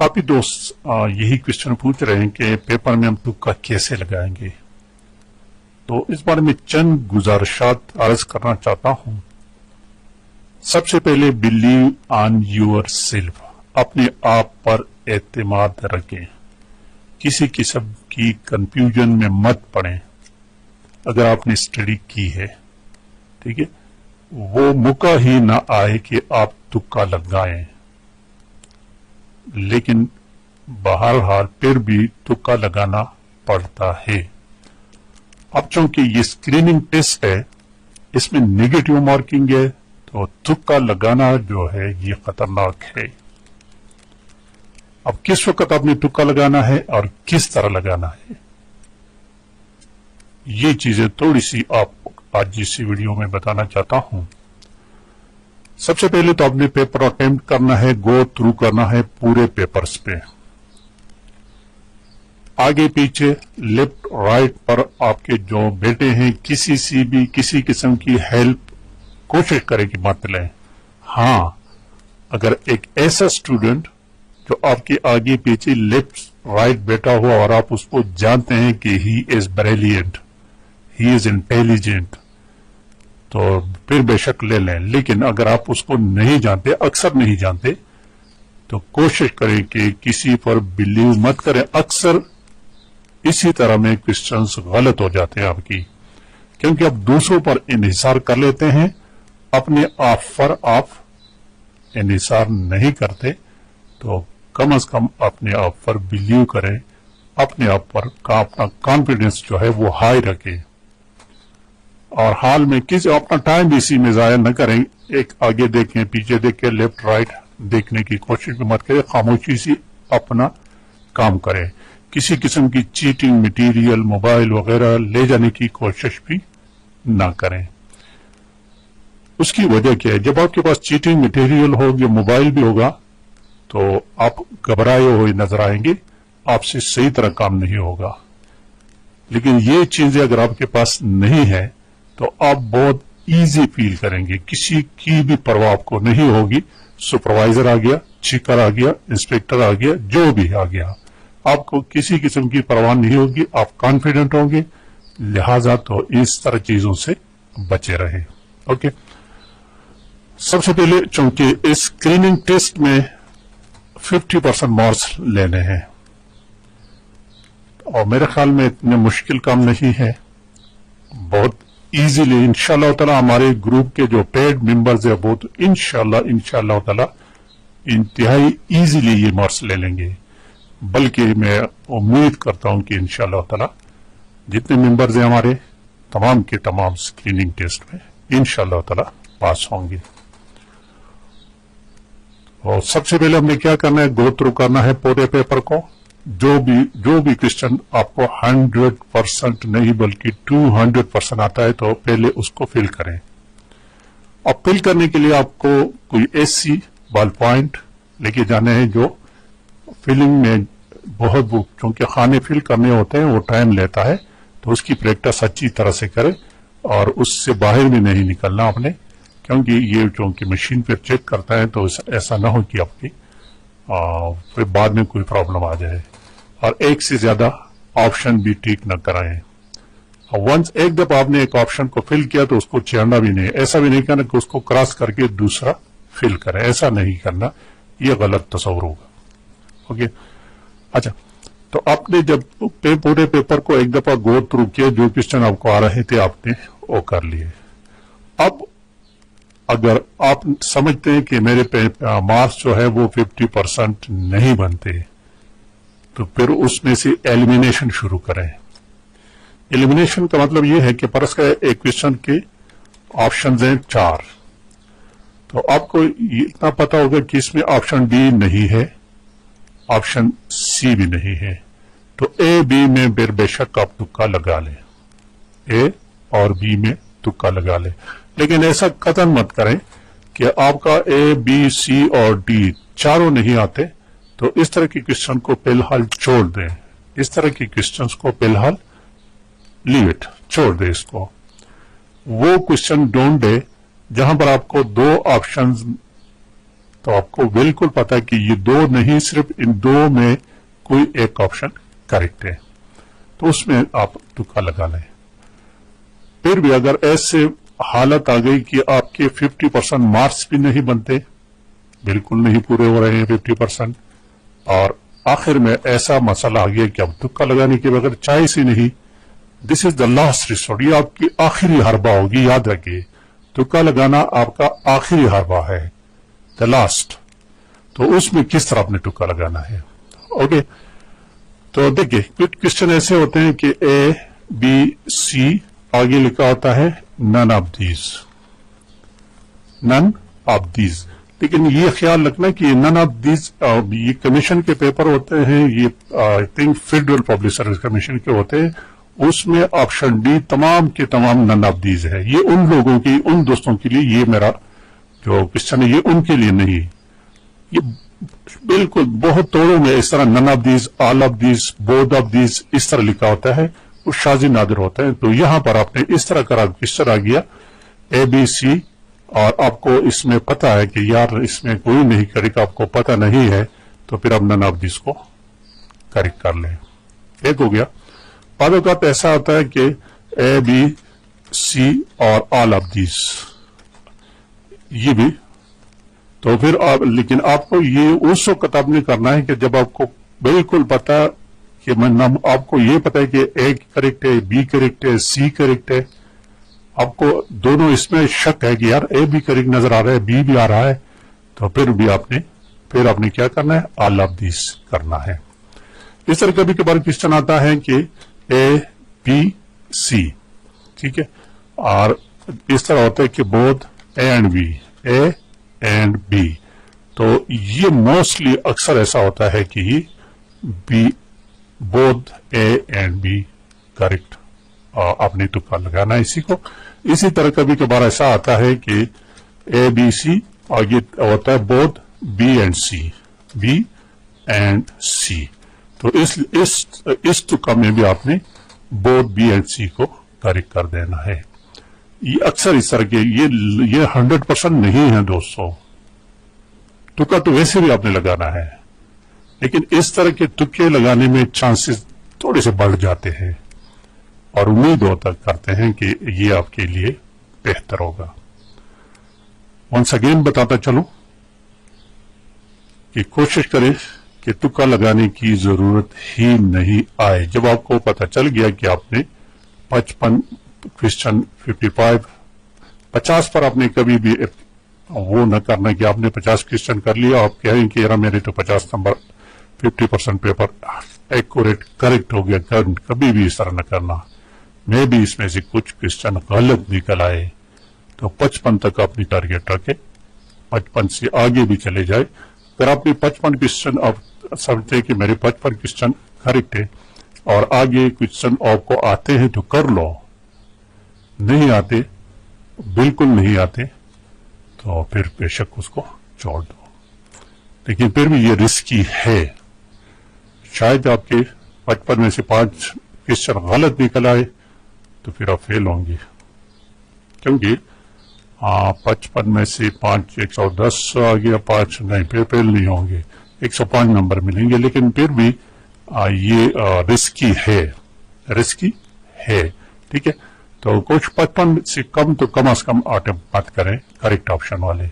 काफी दोस्त यही क्वेश्चन पूछ रहे हैं कि पेपर में हम तुक्का कैसे लगाएंगे। तो इस बारे में चंद गुजारिशात अर्ज करना चाहता हूं। सबसे पहले बिलीव ऑन योर सेल्फ, अपने आप पर एतमाद रखें, किसी किस्म की कंफ्यूजन में मत पड़ें। अगर आपने स्टडी की है, ठीक है, वो मौका ही ना आए कि आप तुक्का लगाएं, लेकिन बहरहाल फिर भी तुक्का लगाना पड़ता है। अब चूंकि ये स्क्रीनिंग टेस्ट है, इसमें नेगेटिव मार्किंग है, तो तुक्का लगाना जो है ये खतरनाक है। अब किस वक्त आपने तुक्का लगाना है और किस तरह लगाना है, ये चीजें थोड़ी सी आपको आज इसी वीडियो में बताना चाहता हूं। सबसे पहले तो आपने पेपर अटेम्प्ट करना है, गो थ्रू करना है पूरे पेपर्स पे, आगे पीछे लेफ्ट राइट पर आपके जो बेटे हैं किसी किस्म की हेल्प कोशिश करें कि मत लें। हाँ, अगर एक ऐसा स्टूडेंट जो आपके आगे पीछे लेफ्ट राइट बैठा हुआ और आप उसको जानते हैं कि he is brilliant, he is intelligent, तो फिर बेशक ले लें। लेकिन अगर आप उसको नहीं जानते, अक्सर नहीं जानते, तो कोशिश करें कि किसी पर बिलीव मत करें। अक्सर इसी तरह में क्वेश्चंस गलत हो जाते हैं आपकी, क्योंकि आप दूसरों पर इन्हिसार कर लेते हैं, अपने आप पर आप इन्हिसार नहीं करते। तो कम से कम अपने आप पर बिलीव करें, अपने आप पर अपना कॉन्फिडेंस जो है वो हाई रखें, और हाल में किसी अपना टाइम भी इसी में जाया न करें। एक आगे देखें, पीछे देखें, लेफ्ट राइट देखने की कोशिश भी मत करें, खामोशी से अपना काम करें। किसी किस्म की चीटिंग मटेरियल, मोबाइल वगैरह ले जाने की कोशिश भी ना करें। उसकी वजह क्या है, जब आपके पास चीटिंग मटेरियल होगी, मोबाइल भी होगा, तो आप घबराए हुए नजर आएंगे, आपसे सही तरह काम नहीं होगा। लेकिन ये चीजें अगर आपके पास नहीं है तो आप बहुत इजी फील करेंगे, किसी की भी परवाह आपको नहीं होगी। सुपरवाइजर आ गया, चीकर आ गया, इंस्पेक्टर आ गया, जो भी आ गया, आपको किसी किस्म की परवाह नहीं होगी, आप कॉन्फिडेंट होंगे। लिहाजा तो इस तरह चीजों से बचे रहे। ओके, सबसे पहले चूंकि इस स्क्रीनिंग टेस्ट में 50% मार्क्स लेने हैं, और मेरे ख्याल में इतने मुश्किल काम नहीं है, बहुत इजीली इंशाअल्लाह ताला हमारे ग्रुप के जो पेड मेंबर्स है वो तो इंशाअल्लाह ताला इंतहाई इजीली ये मार्क्स ले लेंगे। बल्कि मैं उम्मीद करता हूं कि इंशाअल्लाह ताला जितने मेंबर्स हैं हमारे, तमाम के तमाम स्क्रीनिंग टेस्ट में इंशाअल्लाह ताला पास होंगे। और सबसे पहले हमने क्या करना है, गो थ्रू करना है पूरे पेपर को। जो भी क्वेश्चन आपको 100% नहीं बल्कि 200% आता है, तो पहले उसको फिल करें। अब फिल करने के लिए आपको कोई ऐसी बॉल पॉइंट लेके जाने हैं जो फिलिंग में बहुत क्योंकि खाने फिल करने होते हैं, वो टाइम लेता है, तो उसकी प्रैक्टिस अच्छी तरह से करें और उससे बाहर भी नहीं निकलना आपने, क्योंकि ये चूंकि मशीन पे चेक करता है, तो ऐसा ना हो कि आपकी फिर बाद में कोई प्रॉब्लम आ जाए। और एक से ज्यादा ऑप्शन भी ठीक न कराएं। वंस एक दफा आपने एक ऑप्शन को फिल किया तो उसको छेड़ना भी नहीं, ऐसा भी नहीं करना कि उसको क्रॉस करके दूसरा फिल करें, ऐसा नहीं करना, ये गलत तस्वुर होगा। ओके, अच्छा, तो आपने जब पूरे पेपर को एक दफा गो थ्रू किया, जो क्वेश्चन आपको आ रहे थे आपने वो कर लिए। अब अगर आप समझते हैं कि मेरे मार्क्स जो है वो 50% नहीं बनते, तो फिर उसमें से एलिमिनेशन शुरू करें। एलिमिनेशन का मतलब ये है कि परस का एक क्वेश्चन के ऑप्शंस हैं 4, तो आपको इतना पता होगा कि इसमें ऑप्शन डी नहीं है, ऑप्शन सी भी नहीं है, तो ए बी में बेशक आप तुक्का लगा लें, ए और बी में तुक्का लगा लें। लेकिन ऐसा कतन मत करें कि आपका ए बी सी और डी चारों नहीं आते, तो इस तरह के क्वेश्चन को फिलहाल छोड़ दें, इस तरह के क्वेश्चंस को फिलहाल लीव इट, छोड़ दें इसको। वो क्वेश्चन ढूंढे जहां पर आपको 2 ऑप्शंस تو آپ کو بالکل پتا ہے کہ یہ دو نہیں، صرف ان دو میں کوئی ایک آپشن کریکٹ ہے، تو اس میں آپ تکا لگا لیں۔ پھر بھی اگر ایسے حالت آ گئی کہ آپ کے 50% مارکس بھی نہیں بنتے، بالکل نہیں پورے ہو رہے ہیں 50%، اور آخر میں ایسا مسئلہ آ گیا کہ اب تکا لگانے کے بغیر چائس ہی نہیں، دس از دا لاسٹ ریسورٹ، یہ آپ کی آخری حربہ ہوگی، یاد رکھیے تکا لگانا آپ کا آخری حربہ ہے، دا لاسٹ۔ تو اس میں کس طرح آپ نے تکا لگانا ہے؟ اوکے، تو دیکھیے کچھ کوشچن ایسے ہوتے ہیں کہ اے بی سی آگے لکھا ہوتا ہے نن آف دیز، نن آف دیز، لیکن یہ خیال رکھنا کہ نن آف دیز یہ کمیشن کے پیپر ہوتے ہیں، یہ I think federal public service commission کے ہوتے ہیں، اس میں آپشن ڈی تمام کے تمام نن آف دیز ہے۔ یہ ان لوگوں کی، ان دوستوں کے لیے یہ میرا جو کوشچن ہے یہ ان کے لیے نہیں، یہ بالکل بہت توڑوں میں اس طرح none of these, all of these, both of these اس طرح لکھا ہوتا ہے، وہ شاذ نادر ہوتا ہے۔ تو یہاں پر آپ نے اس طرح کرا، کس طرح گیا اے بی سی، اور آپ کو اس میں پتا ہے کہ یار اس میں کوئی نہیں کریکٹ، آپ کو پتا نہیں ہے، تو پھر آپ نن آف دیز کو کریکٹ کر لیں۔ ایک ہو گیا۔ بعض اوقات ایسا ہوتا ہے کہ اے بی سی اور آل آف دیز، یہ بھی تو پھر آپ، لیکن آپ کو یہ اس وقت آپ نے کرنا ہے کہ جب آپ کو بالکل پتا کہ آپ کو یہ پتا ہے کہ اے کریکٹ ہے، بی کریکٹ ہے، سی کریکٹ ہے، آپ کو دونوں اس میں شک ہے کہ یار اے بھی کریکٹ نظر آ رہا ہے، بی بھی آ رہا ہے، تو پھر بھی آپ نے کیا کرنا ہے؟ آل آف دیز کرنا ہے۔ اس طرح کبھی کبھار کوشچن آتا ہے کہ اے بی سی، ٹھیک ہے، اور اس طرح ہوتا ہے کہ both A and B, A and B, تو یہ موسٹلی اکثر ایسا ہوتا ہے کہ B, both A and B correct, آپ نے تکا لگانا ہے اسی کو۔ اسی طرح کبھی کبھار ایسا آتا ہے کہ اے بی سی اور یہ ہوتا ہے both B and C, B and C, تو اس تکا میں بھی آپ نے بوتھ بی اینڈ سی کو کریکٹ کر دینا ہے۔ یہ اکثر اس طرح کے یہ 100% نہیں ہے دوستوں، تکا تو ویسے بھی آپ نے لگانا ہے، لیکن اس طرح کے تکے لگانے میں چانسز تھوڑے سے بڑھ جاتے ہیں، اور امید ہوتا کرتے ہیں کہ یہ آپ کے لیے بہتر ہوگا۔ ونس اگین بتاتا چلوں کہ کوشش کریں کہ تکا لگانے کی ضرورت ہی نہیں آئے۔ جب آپ کو پتہ چل گیا کہ آپ نے 55 کوشچن 50 پر آپ نے کبھی بھی وہ نہ کرنا کہ آپ نے 50 کوشچن کر لیا، آپ کہیں کہ یار میرے تو 50 نمبر 50% پیپر ایکوریٹ کریکٹ ہو گیا، کبھی بھی اس طرح نہ کرنا۔ میں بھی اس میں سے کچھ کوشچن غلط نکل آئے تو 55 تک اپنی ٹارگیٹ رکھے، 55 سے آگے بھی چلے جائے۔ اگر آپ نے 55 کوشچن آپ سمجھتے کہ میرے 55 کوشچن کریکٹ ہے اور آگے کوشچن آپ کو آتے ہیں تو کر لو، نہیں آتے، بالکل نہیں آتے، تو پھر بے شک اس کو چھوڑ دو۔ لیکن پھر بھی یہ رسکی ہے، شاید آپ کے 55 میں سے 5 کوشچن غلط نکل آئے تو پھر آپ فیل ہوں گے، کیونکہ 55 میں سے 5 110 آ گیا، 5 نہیں، پھر فیل نہیں ہوں گے، 105 نمبر ملیں گے، لیکن پھر بھی یہ رسکی ہے، ٹھیک ہے۔ تو کچھ 55 سے کم تو کم از کم اٹیمپٹ مت کریں کریکٹ آپشن والے۔